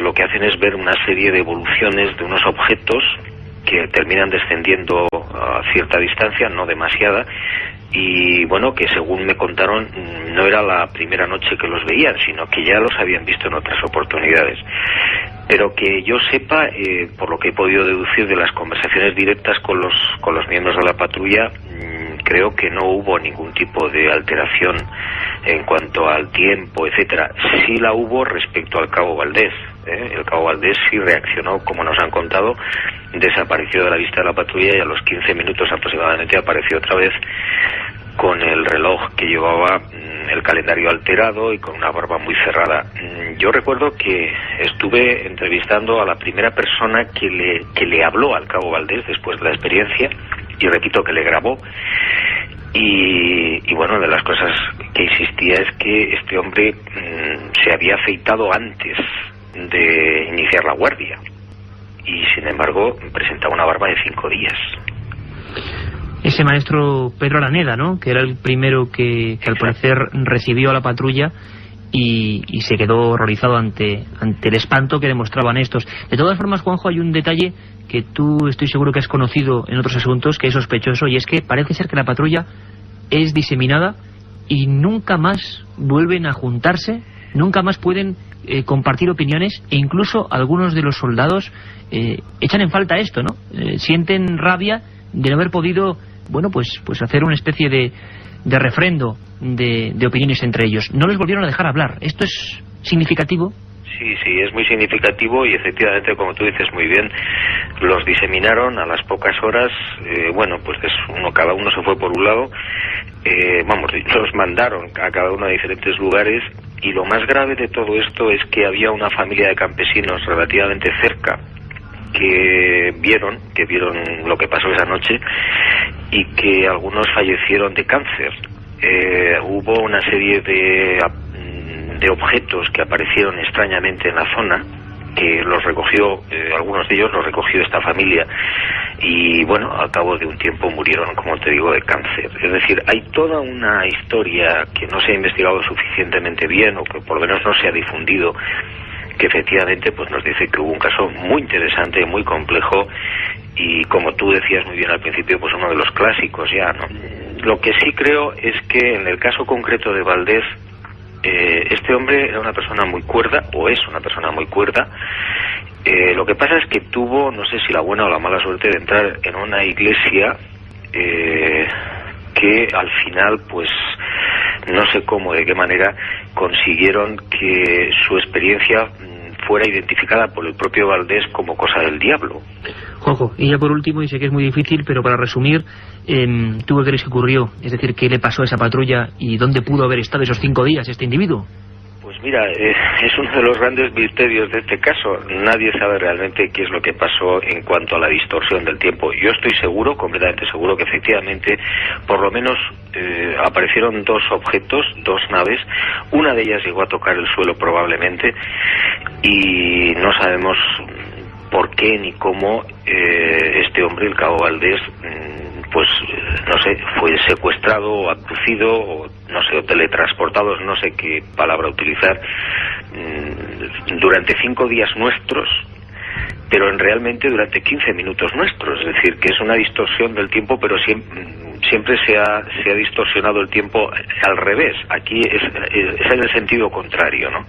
lo que hacen es ver una serie de evoluciones de unos objetos que terminan descendiendo a cierta distancia, no demasiada, y bueno, que según me contaron no era la primera noche que los veían, sino que ya los habían visto en otras oportunidades. Pero que yo sepa, por lo que he podido deducir de las conversaciones directas con los miembros de la patrulla, creo que no hubo ningún tipo de alteración en cuanto al tiempo, etcétera. Sí la hubo respecto al Cabo Valdés. El Cabo Valdés sí reaccionó, como nos han contado, desapareció de la vista de la patrulla y a los 15 minutos aproximadamente apareció otra vez con el reloj que llevaba, el calendario alterado y con una barba muy cerrada. Yo recuerdo que estuve entrevistando a la primera persona que le habló al Cabo Valdés después de la experiencia, y repito que le grabó, y bueno, de las cosas que insistía es que este hombre se había afeitado antes de iniciar la guardia y sin embargo presentaba una barba de 5 días. Ese maestro Pedro Araneda, ¿no?, que era el primero que al parecer recibió a la patrulla y se quedó horrorizado ante el espanto que demostraban estos. De todas formas, Juanjo, hay un detalle que tú estoy seguro que has conocido en otros asuntos, que es sospechoso, y es que parece ser que la patrulla es diseminada y nunca más vuelven a juntarse, nunca más pueden compartir opiniones, e incluso algunos de los soldados echan en falta esto, ¿no? Sienten rabia de no haber podido, bueno, pues hacer una especie de refrendo de opiniones entre ellos. No les volvieron a dejar hablar. ¿Esto es significativo? Sí, es muy significativo y efectivamente, como tú dices muy bien, los diseminaron a las pocas horas. Bueno, pues cada uno se fue por un lado. Los mandaron a cada uno a diferentes lugares, y lo más grave de todo esto es que había una familia de campesinos relativamente cerca que vieron lo que pasó esa noche y que algunos fallecieron de cáncer. Hubo una serie de objetos que aparecieron extrañamente en la zona, que los recogió, algunos de ellos los recogió esta familia, y bueno, al cabo de un tiempo murieron, como te digo, de cáncer. Es decir, hay toda una historia que no se ha investigado suficientemente bien, o que por lo menos no se ha difundido, que efectivamente pues nos dice que hubo un caso muy interesante, muy complejo, y como tú decías muy bien al principio, pues uno de los clásicos ya, ¿no? Lo que sí creo es que en el caso concreto de Valdés, este hombre era una persona muy cuerda, o es una persona muy cuerda. Lo que pasa es que tuvo, no sé si la buena o la mala suerte de entrar en una iglesia que al final, pues no sé cómo, de qué manera consiguieron que su experiencia fuera identificada por el propio Valdés como cosa del diablo. Juanjo, y ya por último, y sé que es muy difícil, pero para resumir, ¿tú qué crees que ocurrió? Es decir, ¿qué le pasó a esa patrulla y dónde pudo haber estado esos 5 días este individuo? Pues mira, es uno de los grandes misterios de este caso. Nadie sabe realmente qué es lo que pasó en cuanto a la distorsión del tiempo. Yo estoy seguro, completamente seguro, que efectivamente, por lo menos aparecieron 2 objetos, 2 naves. Una de ellas llegó a tocar el suelo probablemente, y no sabemos por qué ni cómo este hombre, el Cabo Valdés, pues no sé, fue secuestrado o abducido, o no sé, o teletransportado, no sé qué palabra utilizar, durante 5 días nuestros, pero realmente durante 15 minutos nuestros. Es decir, que es una distorsión del tiempo, pero siempre se ha distorsionado el tiempo al revés. Aquí es en el sentido contrario, ¿no?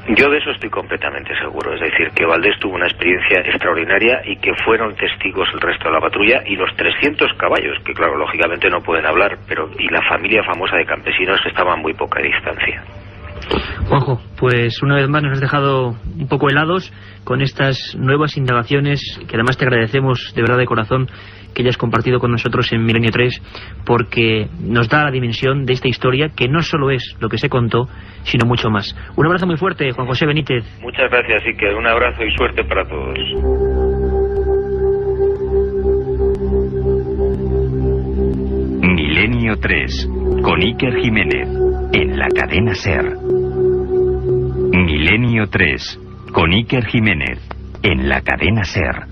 Yo de eso estoy completamente seguro. Es decir, que Valdés tuvo una experiencia extraordinaria y que fueron testigos el resto de la patrulla y los 300 caballos, que claro, lógicamente no pueden hablar, y la familia famosa de campesinos estaban a muy poca distancia. Juanjo, pues una vez más nos has dejado un poco helados con estas nuevas indagaciones, que además te agradecemos de verdad de corazón que hayas compartido con nosotros en Milenio 3, porque nos da la dimensión de esta historia, que no solo es lo que se contó, sino mucho más. Un abrazo muy fuerte, Juan José Benítez. Muchas gracias, y que un abrazo y suerte para todos. Milenio 3, con Iker Jiménez, en la cadena SER. Milenio 3, con Iker Jiménez, en la cadena SER.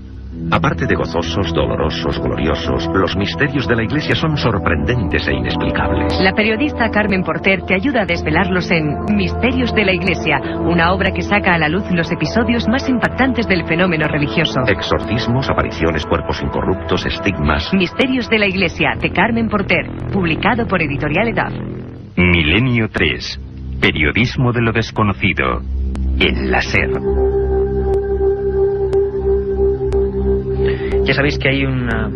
Aparte de gozosos, dolorosos, gloriosos, los misterios de la Iglesia son sorprendentes e inexplicables. La periodista Carmen Porter te ayuda a desvelarlos en Misterios de la Iglesia, una obra que saca a la luz los episodios más impactantes del fenómeno religioso. Exorcismos, apariciones, cuerpos incorruptos, estigmas. Misterios de la Iglesia, de Carmen Porter, publicado por Editorial Edad. Milenio 3. Periodismo de lo desconocido. En la SER. Ya sabéis que hay una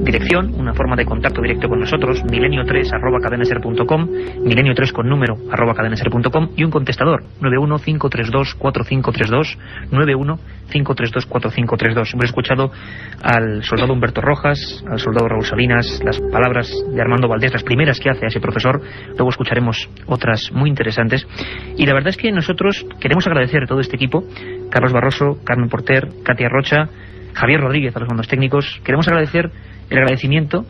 dirección, una forma de contacto directo con nosotros, milenio3@cadenaser.com, milenio3 con número @cadenaser.com, y un contestador, 915324532, 915324532. Hemos escuchado al soldado Humberto Rojas, al soldado Raúl Salinas, las palabras de Armando Valdés, las primeras que hace a ese profesor. Luego escucharemos otras muy interesantes. Y la verdad es que nosotros queremos agradecer a todo este equipo: Carlos Barroso, Carmen Porter, Katia Rocha, Javier Rodríguez a los mandos técnicos. Queremos agradecer el agradecimiento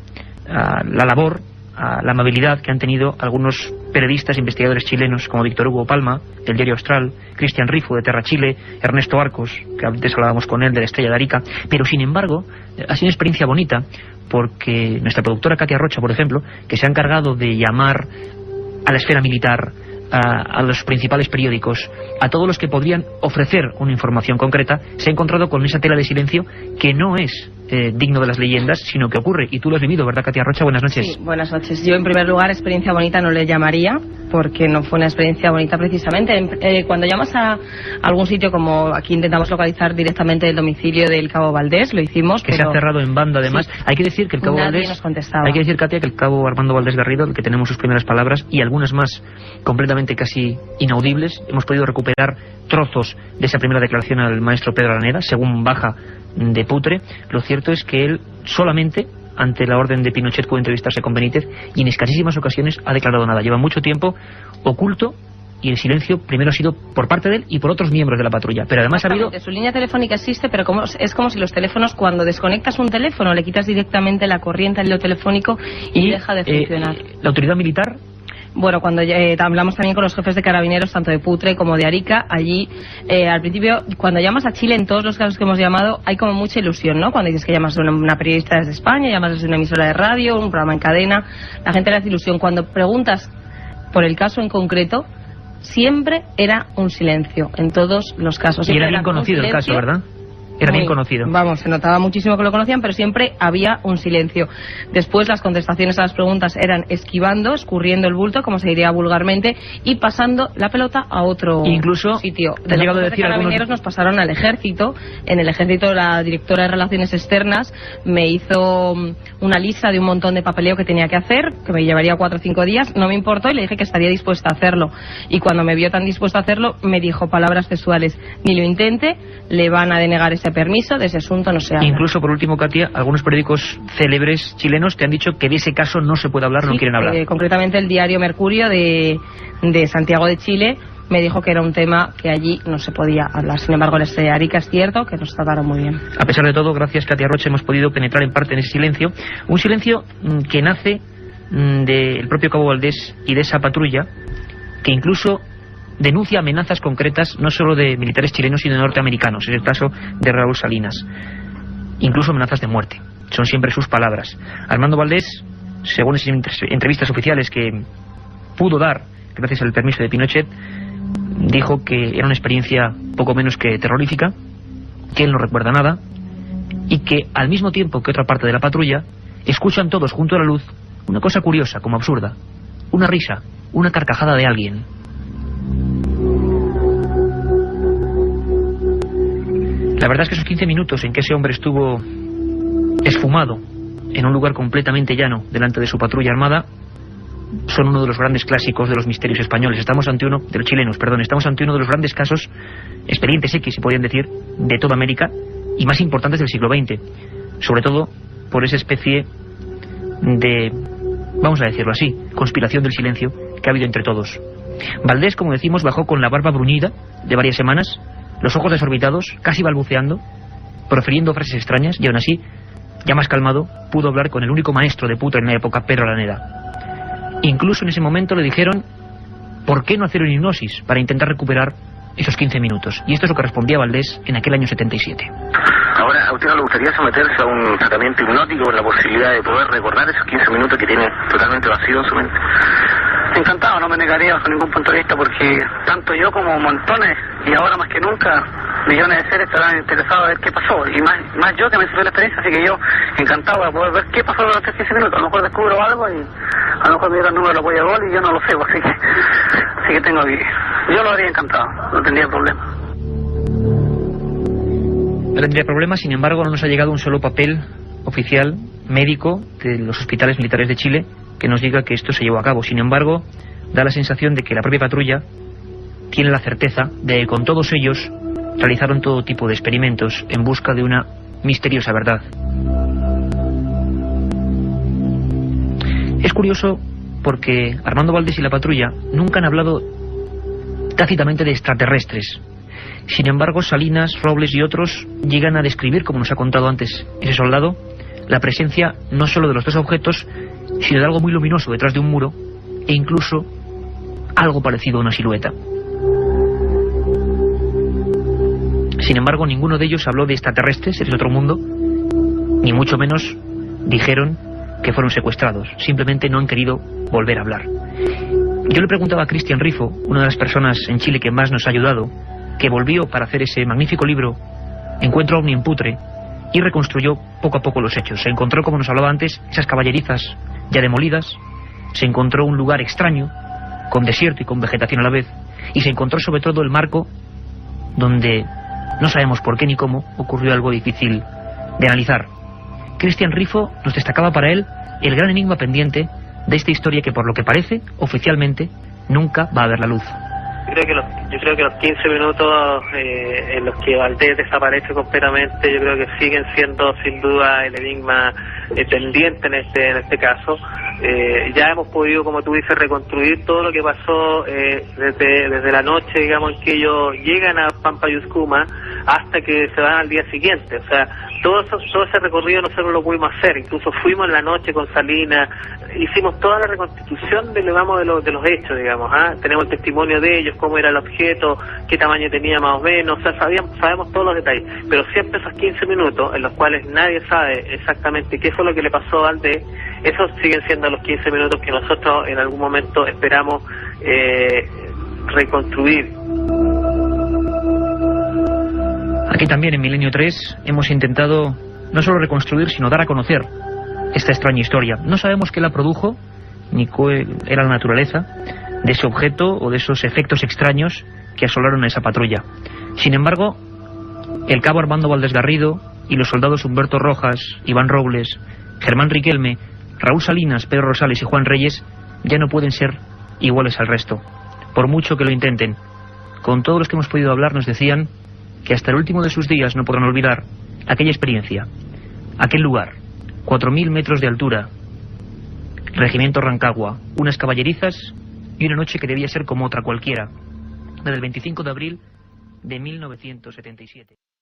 a la labor, a la amabilidad que han tenido algunos periodistas e investigadores chilenos como Víctor Hugo Palma, del Diario Austral, Cristian Rifo, de Terra Chile, Ernesto Arcos, que antes hablábamos con él, de la Estrella de Arica. Pero sin embargo ha sido una experiencia bonita, porque nuestra productora Katia Rocha, por ejemplo, que se ha encargado de llamar a la esfera militar, a los principales periódicos, a todos los que podrían ofrecer una información concreta, se ha encontrado con esa tela de silencio que no es digno de las leyendas, sino que ocurre. Y tú lo has vivido, ¿verdad, Katia Rocha? Buenas noches. Sí, buenas noches. Yo, en primer lugar, experiencia bonita no le llamaría, porque no fue una experiencia bonita precisamente. Cuando llamas a algún sitio, como aquí intentamos localizar directamente el domicilio del cabo Valdés, lo hicimos, que pero se ha cerrado en banda, además. Sí. Hay que decir que el cabo Valdés, nos contestaba. Hay que decir, Katia, que el cabo Armando Valdés Garrido, el que tenemos sus primeras palabras y algunas más completamente casi inaudibles, hemos podido recuperar trozos de esa primera declaración al maestro Pedro Araneda, según baja de Putre. Lo cierto es que él solamente, ante la orden de Pinochet, pudo entrevistarse con Benítez, y en escasísimas ocasiones ha declarado nada. Lleva mucho tiempo oculto, y el silencio primero ha sido por parte de él y por otros miembros de la patrulla. Pero además ha habido... Su línea telefónica existe, pero es como si los teléfonos, cuando desconectas un teléfono, le quitas directamente la corriente al hilo telefónico y deja de funcionar. ¿La autoridad militar? Bueno, cuando hablamos también con los jefes de carabineros, tanto de Putre como de Arica, allí, al principio, cuando llamas a Chile, en todos los casos que hemos llamado, hay como mucha ilusión, ¿no? Cuando dices que llamas a una periodista desde España, llamas desde una emisora de radio, un programa en cadena, la gente le hace ilusión. Cuando preguntas por el caso en concreto, siempre era un silencio, en todos los casos. Y era bien conocido el caso, ¿verdad? Era bien conocido. Vamos, se notaba muchísimo que lo conocían, pero siempre había un silencio. Después las contestaciones a las preguntas eran esquivando, escurriendo el bulto, como se diría vulgarmente, y pasando la pelota a otro sitio. De los carabineros nos pasaron al ejército. En el ejército, la directora de Relaciones Externas me hizo una lista de un montón de papeleo que tenía que hacer, que me llevaría 4 o 5 días. No me importó y le dije que estaría dispuesta a hacerlo. Y cuando me vio tan dispuesta a hacerlo, me dijo palabras textuales: ni lo intente, le van a denegar ese permiso, de ese asunto no se habla. Incluso, por último, Katia, algunos periódicos célebres chilenos te han dicho que de ese caso no se puede hablar, no quieren hablar. Concretamente el diario Mercurio de Santiago de Chile me dijo que era un tema que allí no se podía hablar. Sin embargo, el de Arica es cierto que nos trataron muy bien. A pesar de todo, gracias, Katia Rocha, hemos podido penetrar en parte en ese silencio. Un silencio que nace del propio cabo Valdés y de esa patrulla, que incluso denuncia amenazas concretas, no solo de militares chilenos, sino de norteamericanos. Es el caso de Raúl Salinas. Incluso amenazas de muerte. Son siempre sus palabras. Armando Valdés, según esas entrevistas oficiales que pudo dar gracias al permiso de Pinochet, dijo que era una experiencia poco menos que terrorífica, que él no recuerda nada, y que al mismo tiempo que otra parte de la patrulla escuchan todos junto a la luz una cosa curiosa, como absurda: una risa, una carcajada de alguien. La verdad es que esos 15 minutos en que ese hombre estuvo esfumado en un lugar completamente llano delante de su patrulla armada son uno de los grandes clásicos de los misterios españoles. Estamos ante uno de los chilenos, perdón, estamos ante uno de los grandes casos, expedientes X, se podrían decir, de toda América y más importantes del siglo XX, sobre todo por esa especie de, vamos a decirlo así, conspiración del silencio que ha habido entre todos. Valdés, como decimos, bajó con la barba bruñida de varias semanas, los ojos desorbitados, casi balbuceando, profiriendo frases extrañas, y aún así, ya más calmado, pudo hablar con el único maestro de Putre en la época, Pedro Araneda. Incluso en ese momento le dijeron ¿por qué no hacer una hipnosis para intentar recuperar esos 15 minutos? Y esto es lo que respondía Valdés en aquel año 77. Ahora, ¿a usted no le gustaría someterse a un tratamiento hipnótico con la posibilidad de poder recordar esos 15 minutos que tiene totalmente vacío en su mente? Encantado, no me negaría bajo ningún punto de vista, porque tanto yo como montones, y ahora más que nunca, millones de seres estarán interesados a ver qué pasó, y más yo que me sirvió la experiencia, así que yo encantado de poder ver qué pasó durante 15 minutos. A lo mejor descubro algo y a lo mejor me dieron el número de apoyo a gol y yo no lo sé, así que tengo que... Yo lo haría encantado, no tendría problema. No tendría problema, sin embargo no nos ha llegado un solo papel oficial médico de los hospitales militares de Chile que nos diga que esto se llevó a cabo. Sin embargo, da la sensación de que la propia patrulla tiene la certeza de que con todos ellos realizaron todo tipo de experimentos en busca de una misteriosa verdad. Es curioso porque Armando Valdés y la patrulla nunca han hablado tácitamente de extraterrestres. Sin embargo, Salinas, Robles y otros llegan a describir, como nos ha contado antes ese soldado, la presencia no solo de los dos objetos, sino de algo muy luminoso detrás de un muro e incluso algo parecido a una silueta. Sin embargo, ninguno de ellos habló de extraterrestres, seres de otro mundo, ni mucho menos dijeron que fueron secuestrados. Simplemente no han querido volver a hablar. Yo le preguntaba a Cristian Rifo, una de las personas en Chile que más nos ha ayudado, que volvió para hacer ese magnífico libro Encuentro OVNI en Putre, y reconstruyó poco a poco los hechos. Se encontró, como nos hablaba antes, esas caballerizas ya demolidas, se encontró un lugar extraño, con desierto y con vegetación a la vez, y se encontró sobre todo el marco donde no sabemos por qué ni cómo ocurrió algo difícil de analizar. Cristian Rifo nos destacaba para él el gran enigma pendiente de esta historia que, por lo que parece, oficialmente, nunca va a ver la luz. Yo creo que los 15 minutos en los que Valdés desaparece completamente, yo creo que siguen siendo sin duda el enigma pendiente en este caso. Ya hemos podido, como tú dices, reconstruir todo lo que pasó desde la noche, digamos, en que ellos llegan a Pampa Yuscuma hasta que se van al día siguiente. O sea, todo ese recorrido nosotros lo pudimos hacer. Incluso fuimos en la noche con Salinas, hicimos toda la reconstitución de los hechos, digamos. Tenemos el testimonio de ellos, cómo era el objeto, qué tamaño tenía más o menos. O sea, sabemos todos los detalles, pero siempre esos 15 minutos en los cuales nadie sabe exactamente qué fue lo que le pasó a Valdés, esos siguen siendo los 15 minutos que nosotros en algún momento esperamos reconstruir. Aquí también en Milenio 3 hemos intentado no solo reconstruir, sino dar a conocer esta extraña historia. No sabemos qué la produjo, ni cuál era la naturaleza de ese objeto o de esos efectos extraños que asolaron a esa patrulla. Sin embargo, el cabo Armando Valdés Garrido y los soldados Humberto Rojas, Iván Robles, Germán Riquelme, Raúl Salinas, Pedro Rosales y Juan Reyes ya no pueden ser iguales al resto, por mucho que lo intenten. Con todos los que hemos podido hablar nos decían que hasta el último de sus días no podrán olvidar aquella experiencia, aquel lugar, 4.000 metros de altura, Regimiento Rancagua, unas caballerizas y una noche que debía ser como otra cualquiera, la del 25 de abril de 1977.